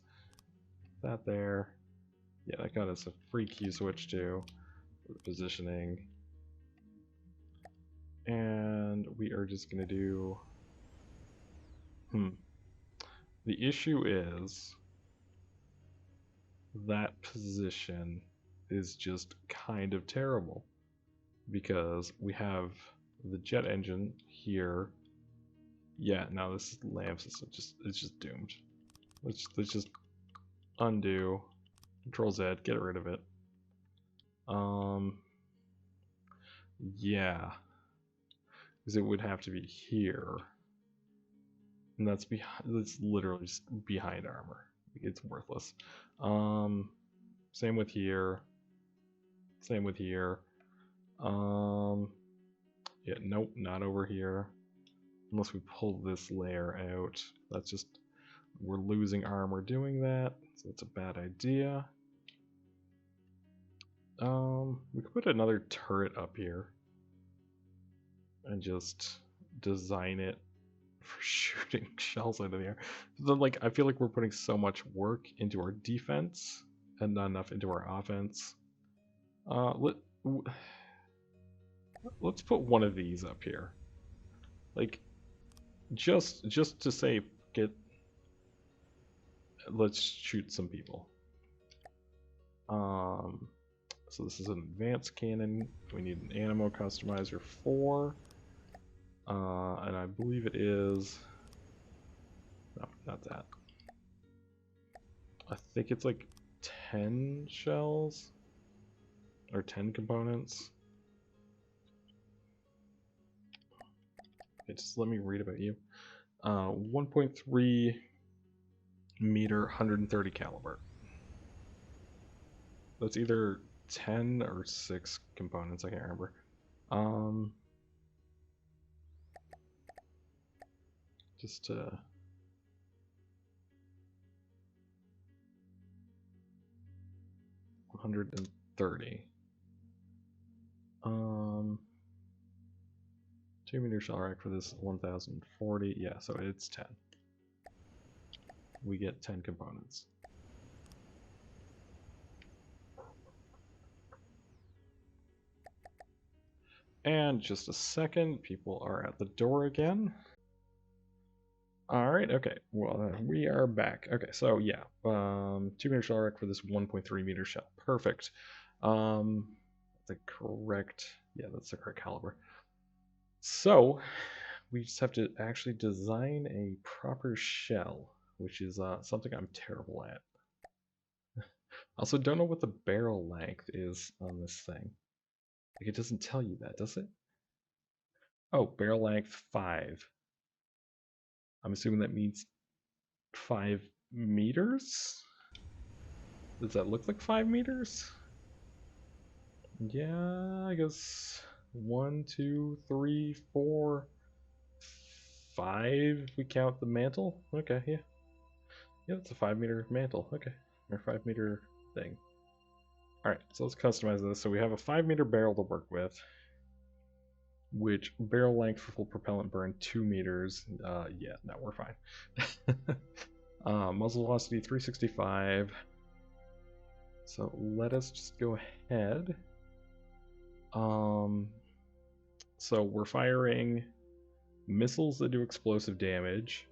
That there. Yeah, that got us a free key switch too. For the positioning. And we are just gonna do... The issue is that position is just kind of terrible because we have the jet engine here. Yeah, now this LAM system it's just doomed. Let's just undo, Control Z, get rid of it. Yeah, because it would have to be here, and that's literally just behind armor. It's worthless. Same with here. Same with here. Yeah, nope, not over here. Unless we pull this layer out. That's just... we're losing armor doing that, so it's a bad idea. We could put another turret up here. And just design it for shooting shells out of the air. Then, like, I feel like we're putting so much work into our defense and not enough into our offense. Let's put one of these up here. Like, just to say, let's shoot some people. So this is an advanced cannon. We need an Animo customizer 4. And I believe it is... no, not that. I think it's like 10 shells? Or 10 components? Okay, just let me read about you. 1.3 meter, 130 caliber. That's either 10 or 6 components, I can't remember. Just 130. 2 meter shell rack for this 1040. Yeah, so it's 10. We get 10 components. And just a second, people are at the door again. Alright, okay, well, we are back. Okay, so yeah, 2 meter shell rack for this 1.3 meter shell. Perfect. The correct, yeah, that's the correct caliber. So, we just have to actually design a proper shell, which is something I'm terrible at. Also, don't know what the barrel length is on this thing. Like, it doesn't tell you that, does it? Oh, barrel length 5. I'm assuming that means 5 meters? Does that look like 5 meters? Yeah, I guess 1, 2, 3, 4, 5. We count the mantle? Okay, yeah. Yeah, it's a 5 meter mantle. Okay. Or 5 meter thing. Alright, so let's customize this. So we have a 5 meter barrel to work with, which barrel length for full propellant burn 2 meters. Yeah, no, we're fine. Muzzle velocity 365. So let us just go ahead. So we're firing missiles that do explosive damage,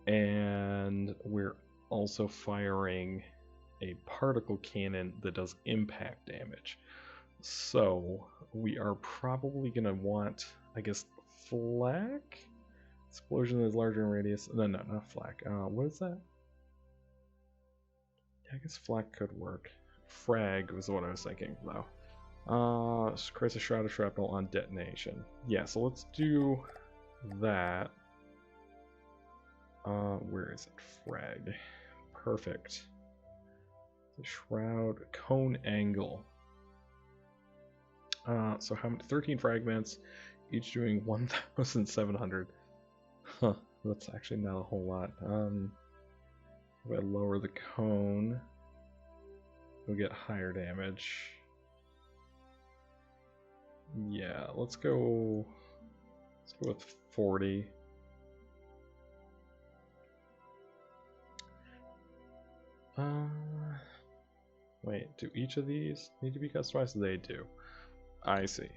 and we're also firing a particle cannon that does impact damage. So we are probably going to want, I guess, flak? Explosion is larger in radius. No, not flak. What is that? I guess flak could work. Frag was what I was thinking, though. Crisis Shroud of Shrapnel on detonation. Yeah, so let's do that. Where is it? Frag. Perfect. The shroud cone angle. So how many? 13 fragments, each doing 1,700. Huh, that's actually not a whole lot. If I lower the cone, we'll get higher damage. Yeah, let's go with 40. Wait, do each of these need to be customized? They do. I see.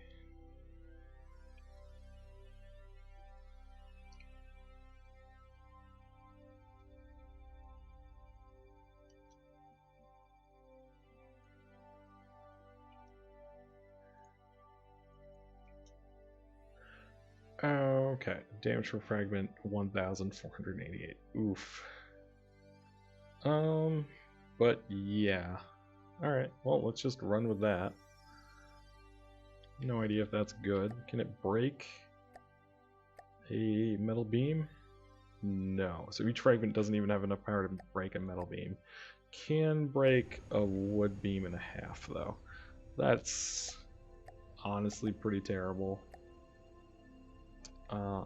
Okay, damage per fragment 1,488. Oof. But yeah. Alright, well, let's just run with that. No idea if that's good. Can it break a metal beam? No. So each fragment doesn't even have enough power to break a metal beam. Can break a wood beam and a half, though. That's honestly pretty terrible.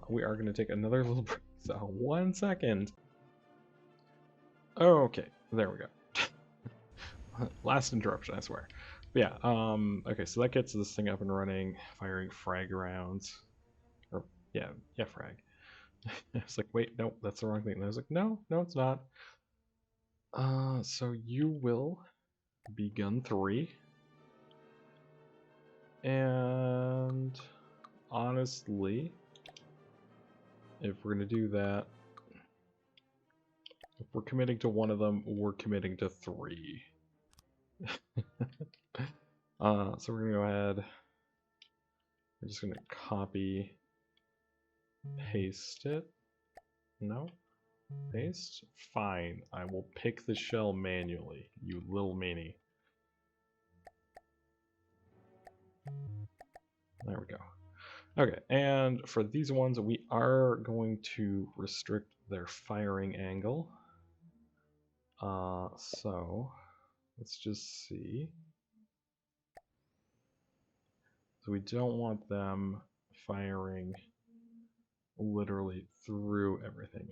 We are going to take another little break, so 1 second. Okay, there we go. Last interruption, I swear. But yeah, okay, so that gets this thing up and running, firing frag rounds. Or, yeah, frag. It's like, wait, no, that's the wrong thing. And I was like, no, it's not. So you will be gun 3. And honestly, if we're going to do that, if we're committing to one of them, we're committing to 3. So we're going to go ahead. We're just going to copy, paste it. No? Paste? Fine. I will pick the shell manually, you little meanie. There we go. Okay, and for these ones, we are going to restrict their firing angle. So let's just see. So we don't want them firing literally through everything.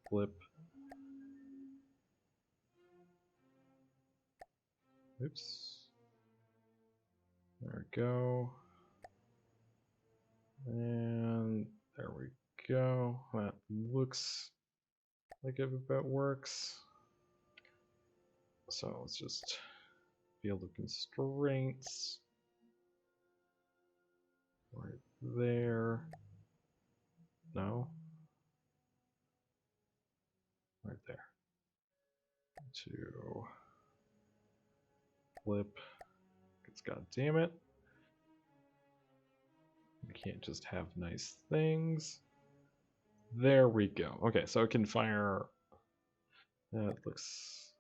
Flip. Oops. There we go. And there we go. That looks like it about works. So let's just field of constraints. Right there. No. Right there. To flip. Because god damn it. We can't just have nice things. There we go. Okay, so it can fire. That looks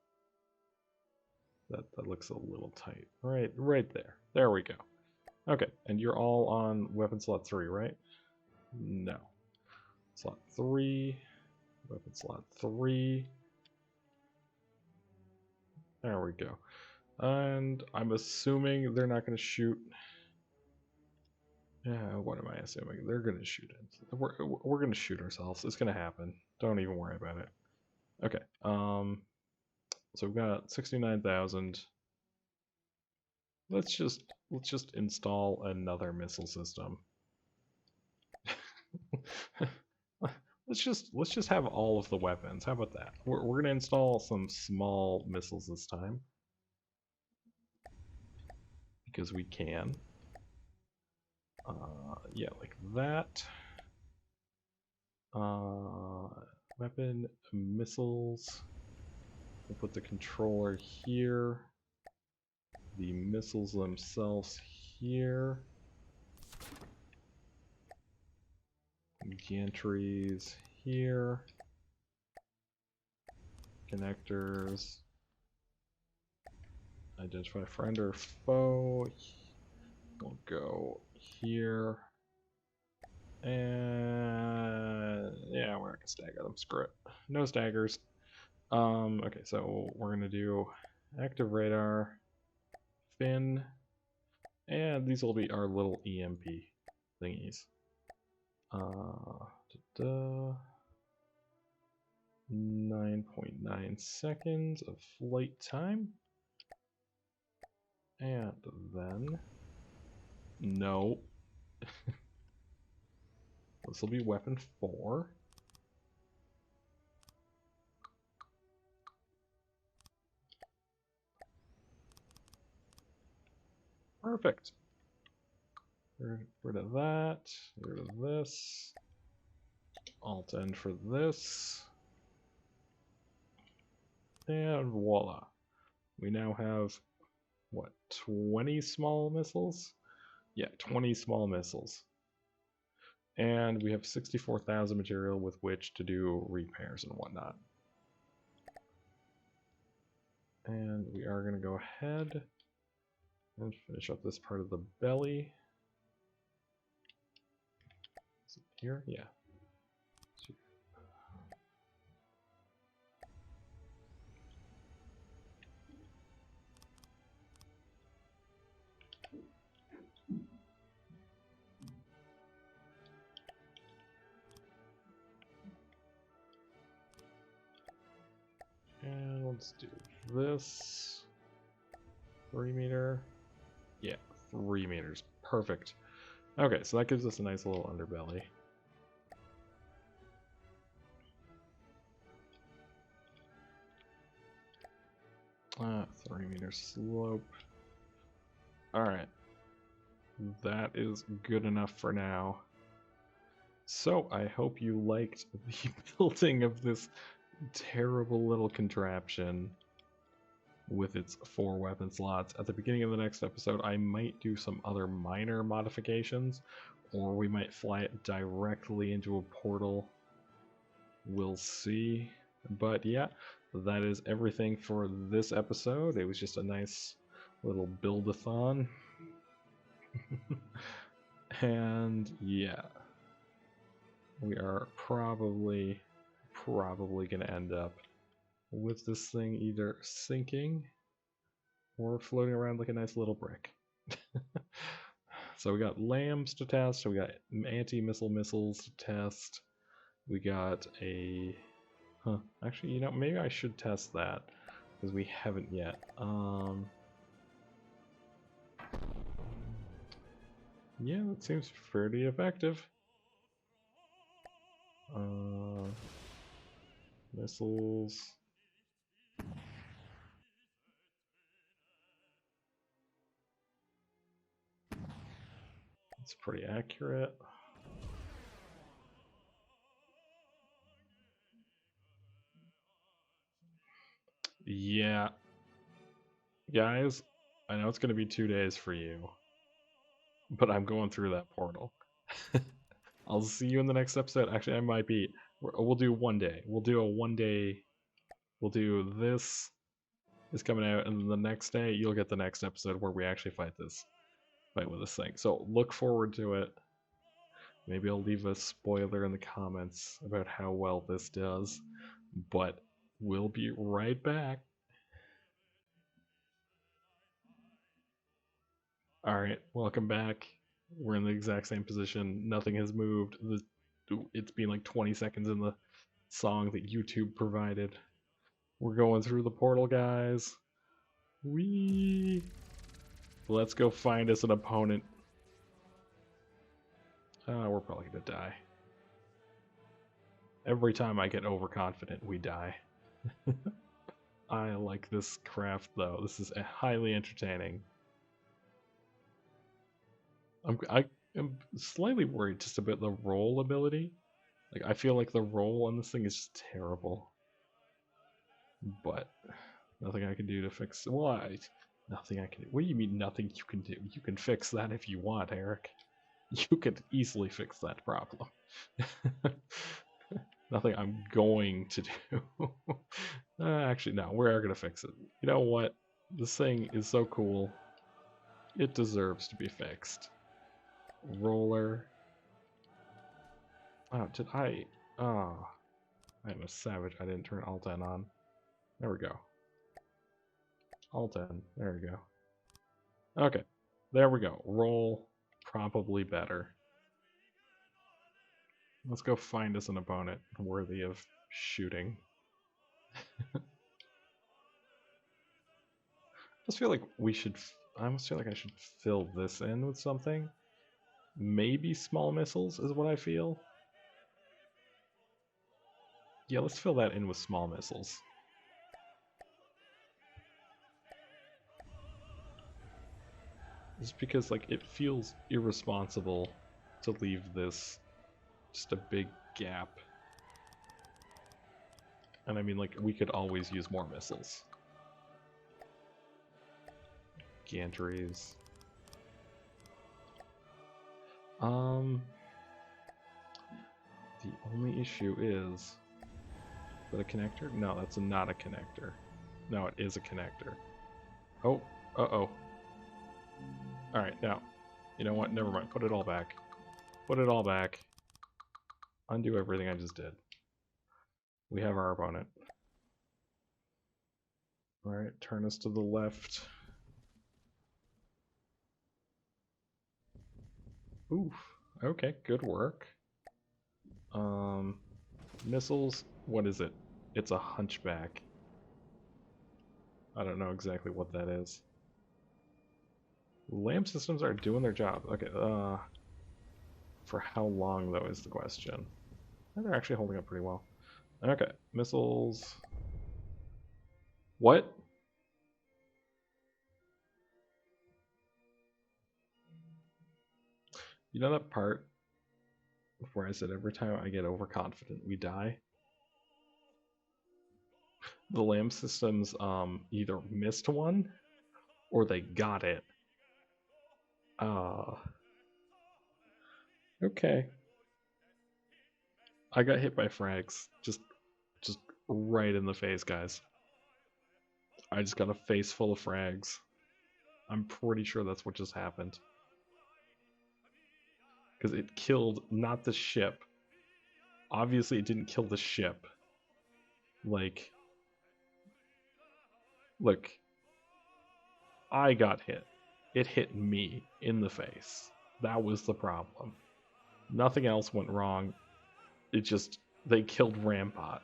a little tight. Right there. There we go. Okay, and you're all on weapon slot 3, right? No. Slot 3. Weapon slot 3. There we go. And I'm assuming they're not going to shoot. Yeah, what am I assuming? They're going to shoot it. We're going to shoot ourselves. It's going to happen. Don't even worry about it. Okay. So we've got 69,000. Let's just install another missile system. let's just have all of the weapons. How about that? We're gonna install some small missiles this time because we can. Yeah, like that. Weapon missiles. We'll put the controller here. The missiles themselves here. Gantries here. Connectors. Identify friend or foe. We'll go here. And yeah, we're not gonna stagger them. Screw it. No staggers. Okay, so we're gonna do active radar, fin, and these will be our little EMP thingies. 9.9 seconds of flight time. And then, no. This will be weapon 4. Perfect. Rid of that. Rid of this. Alt N for this. And voila. We now have, what, 20 small missiles? Yeah, 20 small missiles. And we have 64,000 material with which to do repairs and whatnot. And we are going to go ahead and finish up this part of the belly. Is it here? Yeah. And let's do this. 3 meter. Yeah, 3 meters. Perfect. Okay, so that gives us a nice little underbelly. Ah, 3 meter slope. Alright. That is good enough for now. So, I hope you liked the building of this terrible little contraption with its 4 weapon slots. At the beginning of the next episode, I might do some other minor modifications, or we might fly it directly into a portal. We'll see. But yeah, that is everything for this episode. It was just a nice little build-a-thon. And yeah, we are probably going to end up with this thing either sinking or floating around like a nice little brick. So we got LAMs to test, we got anti-missile missiles to test, we got a... actually, you know, maybe I should test that, because we haven't yet. Yeah, that seems pretty effective. Missiles... It's pretty accurate. Yeah. Guys, I know it's going to be 2 days for you, but I'm going through that portal. I'll see you in the next episode. Actually, I might be. We'll do 1 day. We'll do a 1 day. We'll do this is coming out, and then the next day you'll get the next episode where we actually fight with this thing. So look forward to it. Maybe I'll leave a spoiler in the comments about how well this does, but we'll be right back. Alright, welcome back. We're in the exact same position. Nothing has moved. It's been like 20 seconds in the song that YouTube provided. We're going through the portal, guys. Whee! Let's go find us an opponent. We're probably gonna die. Every time I get overconfident, we die. I like this craft, though. This is highly entertaining. I am slightly worried just about the roll ability. Like, I feel like the roll on this thing is just terrible. But nothing I can do to fix it. Well, nothing I can do. What do you mean nothing you can do? You can fix that if you want, Eric. You could easily fix that problem. Nothing I'm going to do. Actually, no, we're going to fix it. You know what? This thing is so cool. It deserves to be fixed. Roller. Oh, did I? Oh, I'm a savage. I didn't turn Alt N on. There we go. All 10. There we go. Okay. There we go. Roll probably better. Let's go find us an opponent worthy of shooting. I just feel like I almost feel like I should fill this in with something. Maybe small missiles is what I feel. Yeah, let's fill that in with small missiles. Just because, like, it feels irresponsible to leave this just a big gap. And I mean, like, we could always use more missiles. Gantries. The only issue is that a connector? No, that's not a connector. No, it is a connector. Oh, uh-oh. Alright, now, you know what? Never mind. Put it all back. Put it all back. Undo everything I just did. We have our opponent. Alright, turn us to the left. Oof. Okay, good work. Missiles, what is it? It's a hunchback. I don't know exactly what that is. Lamp systems are doing their job. Okay, for how long, though, is the question. And they're actually holding up pretty well. Okay, missiles. What? You know that part where I said every time I get overconfident, we die? The lamp systems either missed one or they got it. Okay. I got hit by frags. Just right in the face, guys. I just got a face full of frags. I'm pretty sure that's what just happened. Because it killed not the ship. Obviously it didn't kill the ship. Like, look, I got hit. It hit me in the face. That was the problem. Nothing else went wrong. It just, they killed Rampot.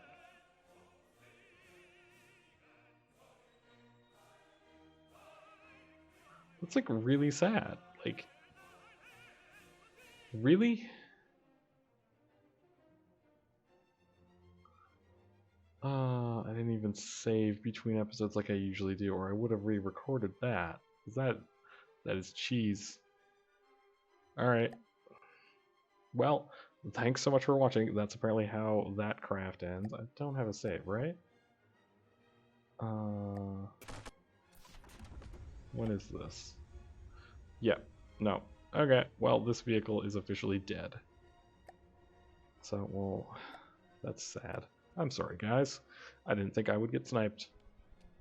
That's like really sad. Like, really? I didn't even save between episodes like I usually do, or I would have re-recorded that. That is cheese. Alright. Well, thanks so much for watching. That's apparently how that craft ends. I don't have a save, right? When is this? Yep. No. Okay, well, this vehicle is officially dead. So, well, that's sad. I'm sorry, guys. I didn't think I would get sniped.